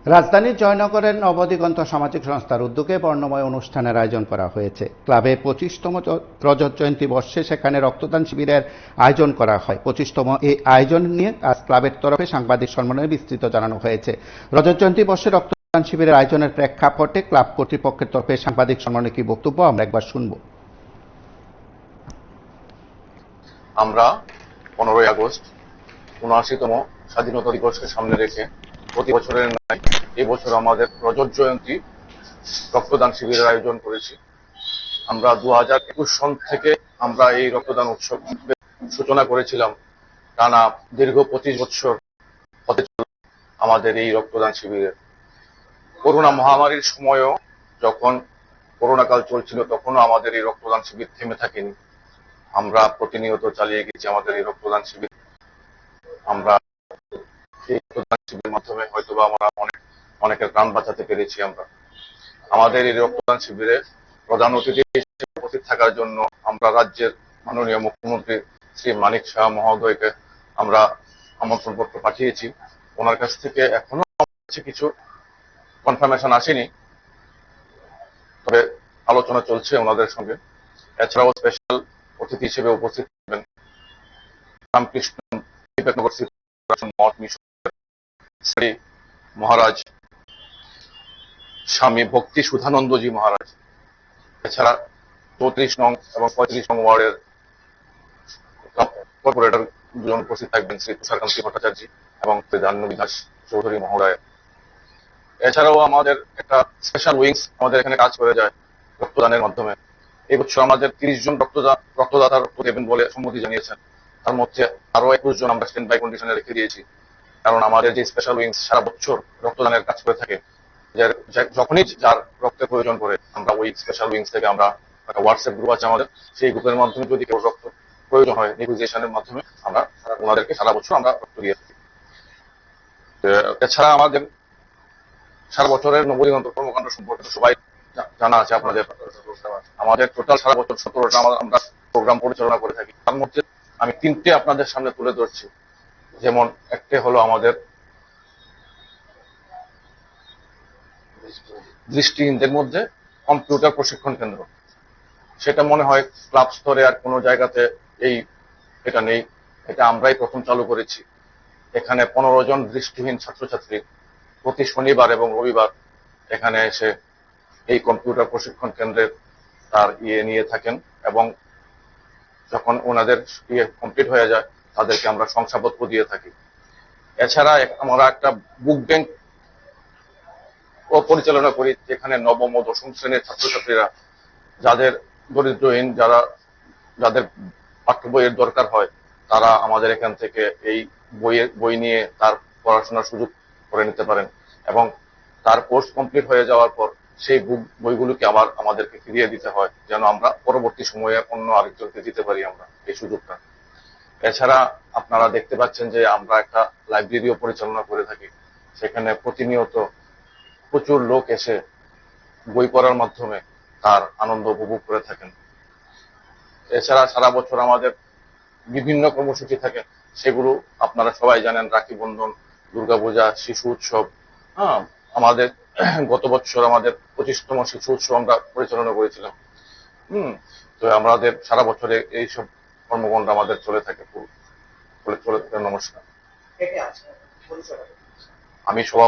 রাজধানীর জয়নগরের নবদিগন্ত সামাজিক সংস্থার উদ্যোগে বর্ণময় অনুষ্ঠানের আয়োজন করা হয়েছে। ক্লাবের 25তম রজত জয়ন্তী বর্ষে সেখানে রক্তদান শিবিরের আয়োজন করা হয়। 25তম এই আয়োজন নিয়ে আজ ক্লাবের তরফে সাংবাদিক সম্মেলনে বিস্তৃত জানানো হয়েছে। রজত জয়ন্তী বর্ষে রক্তদান শিবিরের আয়োজনের প্রেক্ষাপটে ক্লাব কর্তৃপক্ষের তরফে সাংবাদিক সম্মেলনে কি বক্তব্য আমরা একবার শুনব। আমরা 15ই আগস্ট ৭৯তম স্বাধীনতা দিবসকে সামনে রেখে প্রতি বছরের ন্যায় এবছর আমাদের রজত জয়ন্তী রক্তদান শিবিরের আয়োজন করেছি। আমরা 2021 সন থেকে আমরা এই রক্তদান উৎসব সূচনা করেছিলাম। টানা দীর্ঘ 25 বছর হতে চলে আমাদের এই রক্তদান শিবিরের। করোনা মহামারীর সময়ও যখন করোনা কাল চলছিল তখনও আমাদের এই রক্তদান শিবির থেমে থাকেনি। আমরা প্রতিনিয়ত চালিয়ে গেছি আমাদের এই রক্তদান শিবির। আমরা এই রক্তদান শিবিরের মাধ্যমে হয়তোবা আমরা অনেকের প্রাণ বাঁচাতে পেরেছি। আমরা আমাদের এই রক্তদান শিবিরে প্রধান অতিথি হিসেবে উপস্থিত থাকার জন্য আমরা রাজ্যের মাননীয় মুখ্যমন্ত্রী শ্রী মানিক শাহ মহোদয়কে আমরা আমন্ত্রণপত্র পাঠিয়েছি। ওনার কাছ থেকে এখনো কিছু কনফার্মেশন আসেনি, তবে আলোচনা চলছে ওনাদের সঙ্গে। এছাড়াও স্পেশাল অতিথি হিসেবে উপস্থিত থাকবেন রামকৃষ্ণ বিবেকনগর মঠ মিশনের শ্রী মহারাজ স্বামী ভক্তি সুধানন্দজি মহারাজ। এছাড়া 34 নং এবং 35 নং ওয়ার্ডের কর্পোরেটর দুজন উপস্থিত থাকবেন, শ্রী তুষারকান্তি ভট্টাচার্য এবং শ্রী জাহ্নবী দাস চৌধুরী মহোদয়। এছাড়াও আমাদের একটা স্পেশাল উইংস আমাদের এখানে কাজ করে যায় রক্তদানের মাধ্যমে। এই বছর আমাদের 30 জন রক্তদাতা রক্ত দেবেন বলে সম্মতি জানিয়েছেন। তার মধ্যে আরো 21 জন আমরা স্ট্যান্ড বাই কন্ডিশনে রেখে দিয়েছি, কারণ আমাদের যে স্পেশাল উইংস সারা বছর রক্তদানের কাজ করে থাকে। যখনই যার রক্তের প্রয়োজন পড়ে আমরা ওই স্পেশাল উইংস থেকে আমরা একটা হোয়াটসঅ্যাপ গ্রুপ আছে আমাদের, সেই গ্রুপের মাধ্যমে যদি কেউ রক্ত প্রয়োজন হয় নেগোসিয়েশনের মাধ্যমে আমরা ওনাদেরকে সারা বছর আমরা রক্ত দিয়ে থাকি। এছাড়া আমাদের সারা বছরের নবদিগন্ত কর্মকাণ্ড সম্পর্কে সবাই জানা আছে আপনাদের। আমাদের টোটাল সারা বছর 17টা আমরা প্রোগ্রাম পরিচালনা করে থাকি। তার মধ্যে আমি 3টে আপনাদের সামনে তুলে ধরছি। যেমন একটা হলো আমাদের দৃষ্টিহীনদের মধ্যে কম্পিউটার প্রশিক্ষণ কেন্দ্র। সেটা মনে হয় ক্লাব স্তরে আর কোনো জায়গাতে এটা নেই। এটা আমরাই প্রথম চালু করেছি। এখানে 15 জন দৃষ্টিহীন ছাত্রছাত্রী প্রতি শনিবার এবং রবিবার এখানে এসে এই কম্পিউটার প্রশিক্ষণ কেন্দ্রের তার নিয়ে থাকেন, এবং যখন ওনাদের কমপ্লিট হয়ে যায় তাদেরকে আমরা শংসাপত্র দিয়ে থাকি। এছাড়া আমরা একটা বুক ব্যাংক পরিচালনা করি, যেখানে নবম ও দশম শ্রেণীর ছাত্রছাত্রীরা যাদের দরিদ্রহীন, যাদের পাঠ্য বইয়ের দরকার হয়, তারা আমাদের এখান থেকে এই বই নিয়ে তার পড়াশোনার সুযোগ করে নিতে পারেন, এবং তার কোর্স কমপ্লিট হয়ে যাওয়ার পর সেই বইগুলোকে আবার আমাদেরকে ফিরিয়ে দিতে হয়, যেন আমরা পরবর্তী সময়ে অন্য আরেকজনকে দিতে পারি আমরা এই সুযোগটা। এছাড়া আপনারা দেখতে পাচ্ছেন যে আমরা একটা লাইব্রেরিও পরিচালনা করে থাকি। সেখানে প্রতিনিয়ত প্রচুর লোক এসে বই পড়ার মাধ্যমে তার আনন্দ উপভোগ করে থাকেন। এছাড়া সারা বছর আমাদের বিভিন্ন কর্মসূচি থাকে, সেগুলো আপনারা সবাই জানেন। রাখি বন্ধন, দুর্গাপূজা, শিশু উৎসব। আমাদের গত বছর আমাদের 25তম শিশু উৎসব আমরা পরিচালনা করেছিলাম। তো আমাদের সারা বছরে এইসব কর্মকাণ্ড আমাদের চলে থাকে। নমস্কার, আমি সভাপতি।